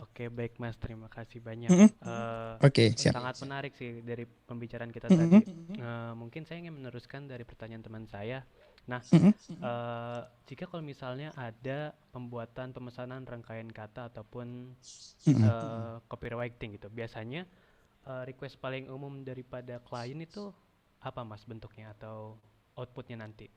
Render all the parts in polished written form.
Oke, baik Mas, terima kasih banyak. Mm-mm. Eh, Oke, siap. Sangat menarik sih dari pembicaraan kita tadi. Mm-mm. Mungkin saya ingin meneruskan dari pertanyaan teman saya. Nah, Mm-mm. jika kalau misalnya ada pembuatan pemesanan rangkaian kata ataupun Mm-mm. copywriting gitu, biasanya request paling umum daripada klien itu apa Mas bentuknya atau outputnya nanti?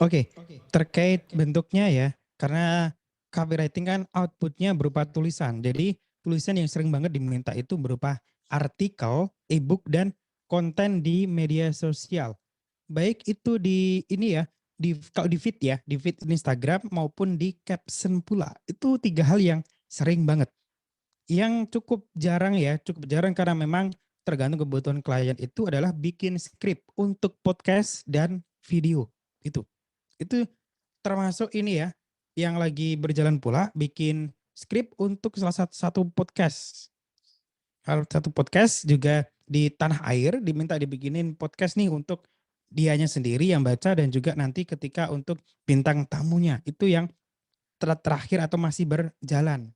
Oke, terkait bentuknya ya, karena copywriting kan outputnya berupa tulisan. Jadi tulisan yang sering banget diminta itu berupa artikel, ebook, dan konten di media sosial. Baik itu di ini ya, kalau di feed Instagram maupun di caption pula. Itu tiga hal yang sering banget. Yang cukup jarang karena memang tergantung kebutuhan klien itu adalah bikin skrip untuk podcast dan video. Itu. Itu termasuk ini ya, yang lagi berjalan pula bikin skrip untuk salah satu podcast. Salah satu podcast juga di tanah air diminta dibikinin podcast nih untuk dianya sendiri yang baca dan juga nanti ketika untuk bintang tamunya. Itu yang terakhir atau masih berjalan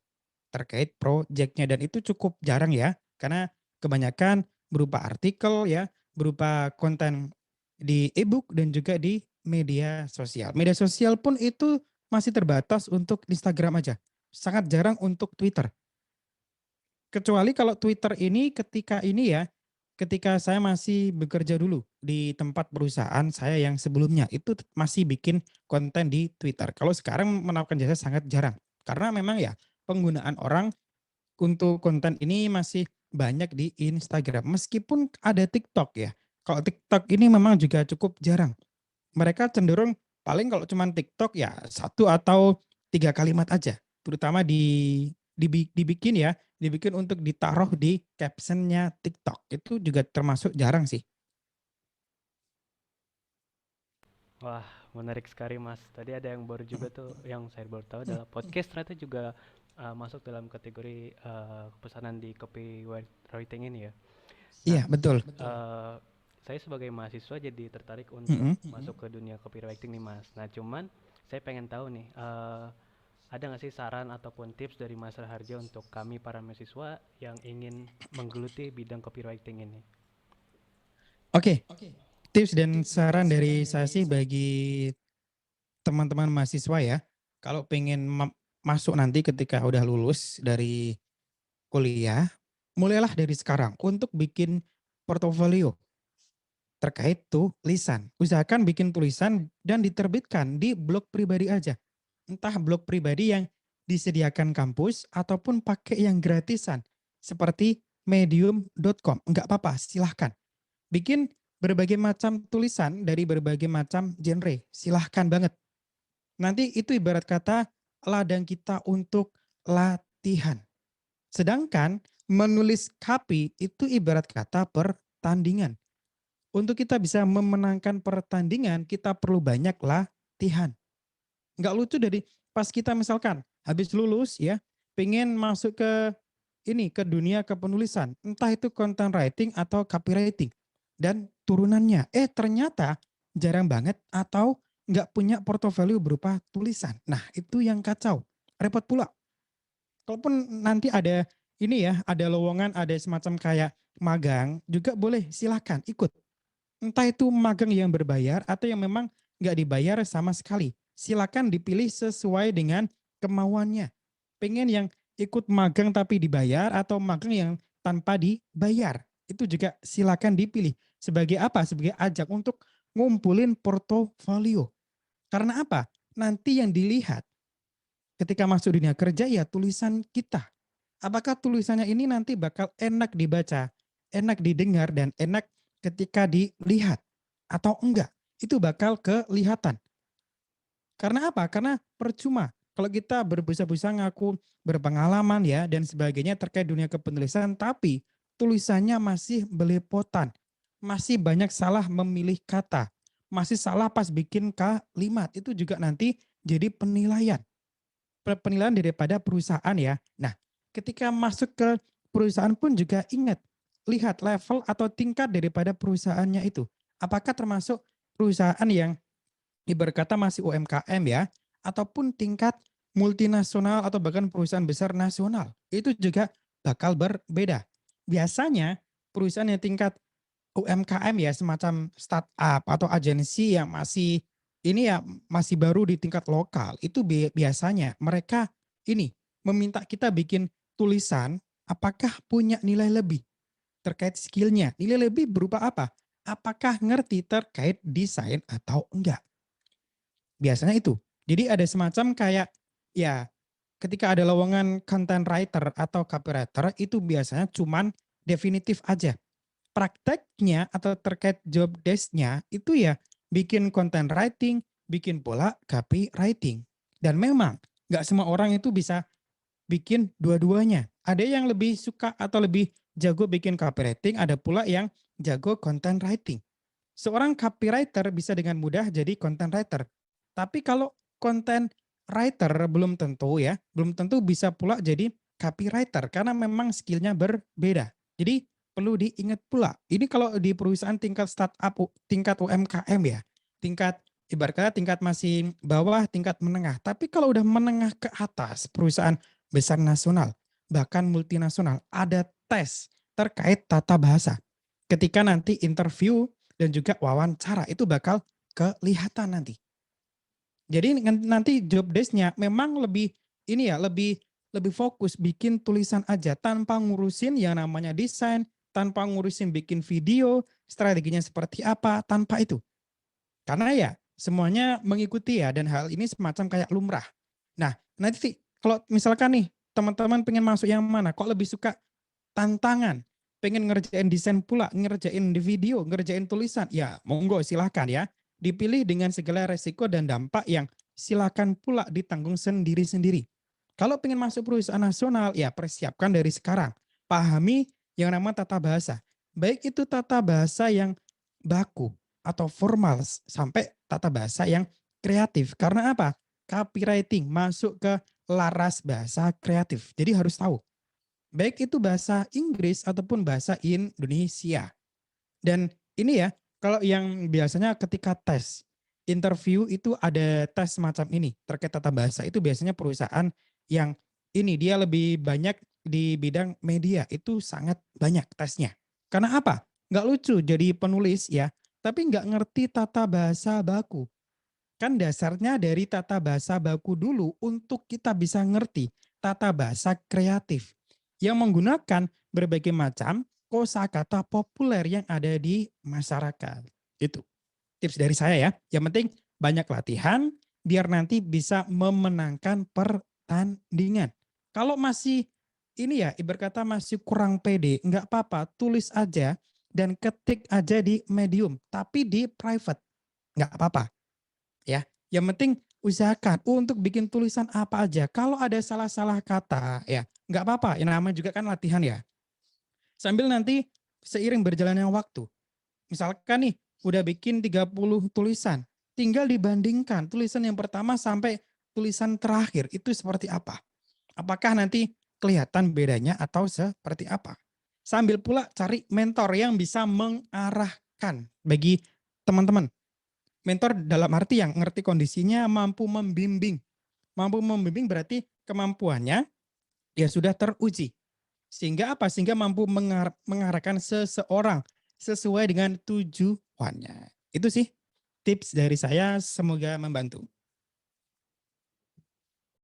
terkait proyeknya dan itu cukup jarang ya karena kebanyakan berupa artikel ya, berupa konten di ebook dan juga di media sosial. Media sosial pun itu masih terbatas untuk Instagram aja. Sangat jarang untuk Twitter. Kecuali kalau Twitter ini ketika saya masih bekerja dulu di tempat perusahaan saya yang sebelumnya itu masih bikin konten di Twitter. Kalau sekarang menawarkan jasa sangat jarang. Karena memang ya penggunaan orang untuk konten ini masih banyak di Instagram. Meskipun ada TikTok ya. Kalau TikTok ini memang juga cukup jarang. Mereka cenderung paling kalau cuma TikTok ya satu atau tiga kalimat aja. Terutama dibikin untuk ditaruh di captionnya TikTok. Itu juga termasuk jarang sih. Wah, menarik sekali Mas. Tadi ada yang baru juga tuh, yang saya baru tahu adalah podcast ternyata juga masuk dalam kategori pesanan di copywriting ini ya. Nah, Iya, betul. eh, saya sebagai mahasiswa jadi tertarik untuk Mm-mm. masuk ke dunia copywriting nih Mas. Nah, cuman saya pengen tahu nih, ada nggak sih saran ataupun tips dari Mas Raharjo untuk kami para mahasiswa yang ingin menggeluti bidang copywriting ini? Oke, tips dan saran dari saya sih bagi teman-teman mahasiswa ya, kalau pengen masuk nanti ketika udah lulus dari kuliah, mulailah dari sekarang untuk bikin portofolio terkait tulisan. Usahakan bikin tulisan dan diterbitkan di blog pribadi aja. Entah blog pribadi yang disediakan kampus ataupun pakai yang gratisan seperti medium.com. Enggak apa-apa, silahkan. Bikin berbagai macam tulisan dari berbagai macam genre. Silahkan banget. Nanti itu ibarat kata ladang kita untuk latihan. Sedangkan menulis copy itu ibarat kata pertandingan. Untuk kita bisa memenangkan pertandingan, kita perlu banyak latihan. Nggak lucu dari pas kita misalkan habis lulus ya, pengen masuk ke dunia kepenulisan, entah itu content writing atau copywriting dan turunannya. Ternyata jarang banget atau nggak punya portofolio berupa tulisan. Nah itu yang kacau, repot pula. Kalaupun nanti ada ini ya, ada lowongan, ada semacam kayak magang, juga boleh silahkan ikut. Entah itu magang yang berbayar atau yang memang nggak dibayar sama sekali. Silakan dipilih sesuai dengan kemauannya. Pengen yang ikut magang tapi dibayar atau magang yang tanpa dibayar. Itu juga silakan dipilih. Sebagai apa? Sebagai ajak untuk ngumpulin portofolio. Karena apa? Nanti yang dilihat ketika masuk dunia kerja ya tulisan kita. Apakah tulisannya ini nanti bakal enak dibaca, enak didengar, dan enak ketika dilihat atau enggak? Itu bakal kelihatan. Karena apa? Karena percuma. Kalau kita berbusa-busa ngaku berpengalaman ya dan sebagainya terkait dunia kepenulisan, tapi tulisannya masih belepotan, masih banyak salah memilih kata, masih salah pas bikin kalimat, itu juga nanti jadi penilaian daripada perusahaan ya. Nah, ketika masuk ke perusahaan pun juga ingat, lihat level atau tingkat daripada perusahaannya itu. Apakah termasuk perusahaan yang ibarat kata masih UMKM ya, ataupun tingkat multinasional atau bahkan perusahaan besar nasional. Itu juga bakal berbeda. Biasanya perusahaan yang tingkat UMKM ya, semacam startup atau agensi yang masih ini ya, masih baru di tingkat lokal, itu biasanya mereka ini meminta kita bikin tulisan apakah punya nilai lebih terkait skillnya. Nilai lebih berupa apa? Apakah ngerti terkait desain atau enggak? Biasanya itu. Jadi ada semacam kayak ya ketika ada lowongan content writer atau copywriter itu biasanya cuman definitif aja. Prakteknya atau terkait job desk-nya itu ya bikin content writing, bikin pula copywriting. Dan memang nggak semua orang itu bisa bikin dua-duanya. Ada yang lebih suka atau lebih jago bikin copywriting, ada pula yang jago content writing. Seorang copywriter bisa dengan mudah jadi content writer. Tapi kalau content writer belum tentu ya, belum tentu bisa pula jadi copywriter karena memang skillnya berbeda. Jadi perlu diingat pula. Ini kalau di perusahaan tingkat startup, tingkat UMKM ya, tingkat ibaratnya tingkat masih bawah, tingkat menengah. Tapi kalau udah menengah ke atas, perusahaan besar nasional, bahkan multinasional, ada tes terkait tata bahasa. Ketika nanti interview dan juga wawancara itu bakal kelihatan nanti. Jadi nanti job desk-nya memang lebih ini ya, lebih lebih fokus bikin tulisan aja tanpa ngurusin yang namanya desain, tanpa ngurusin bikin video, strateginya seperti apa, tanpa itu. Karena ya semuanya mengikuti ya dan hal ini semacam kayak lumrah. Nah, nanti kalau misalkan nih teman-teman pengen masuk yang mana? Kok lebih suka tantangan? Pengen ngerjain desain pula, ngerjain di video, ngerjain tulisan? Ya monggo silahkan ya. Dipilih dengan segala resiko dan dampak yang silakan pula ditanggung sendiri-sendiri. Kalau pengen masuk perusahaan nasional, ya persiapkan dari sekarang. Pahami yang namanya tata bahasa. Baik itu tata bahasa yang baku atau formal sampai tata bahasa yang kreatif. Karena apa? Copywriting masuk ke laras bahasa kreatif. Jadi harus tahu. Baik itu bahasa Inggris ataupun bahasa Indonesia. Dan ini ya, kalau yang biasanya ketika tes, interview itu ada tes semacam ini terkait tata bahasa. Itu biasanya perusahaan yang ini dia lebih banyak di bidang media. Itu sangat banyak tesnya. Karena apa? Nggak lucu jadi penulis ya, tapi nggak ngerti tata bahasa baku. Kan dasarnya dari tata bahasa baku dulu untuk kita bisa ngerti tata bahasa kreatif yang menggunakan berbagai macam kosakata populer yang ada di masyarakat. Itu tips dari saya ya. Yang penting banyak latihan biar nanti bisa memenangkan pertandingan. Kalau masih ini ya ibarat kata masih kurang pede, nggak apa-apa, tulis aja dan ketik aja di medium, tapi di private. Nggak apa-apa ya. Yang penting usahakan untuk bikin tulisan apa aja. Kalau ada salah-salah kata ya nggak apa-apa. Yang namanya juga kan latihan ya. Sambil nanti seiring berjalannya waktu. Misalkan nih udah bikin 30 tulisan. Tinggal dibandingkan tulisan yang pertama sampai tulisan terakhir itu seperti apa. Apakah nanti kelihatan bedanya atau seperti apa. Sambil pula cari mentor yang bisa mengarahkan bagi teman-teman. Mentor dalam arti yang ngerti kondisinya, mampu membimbing. Mampu membimbing berarti kemampuannya ya sudah teruji. Sehingga apa? Sehingga mampu mengarahkan seseorang sesuai dengan tujuannya. Itu sih tips dari saya, semoga membantu.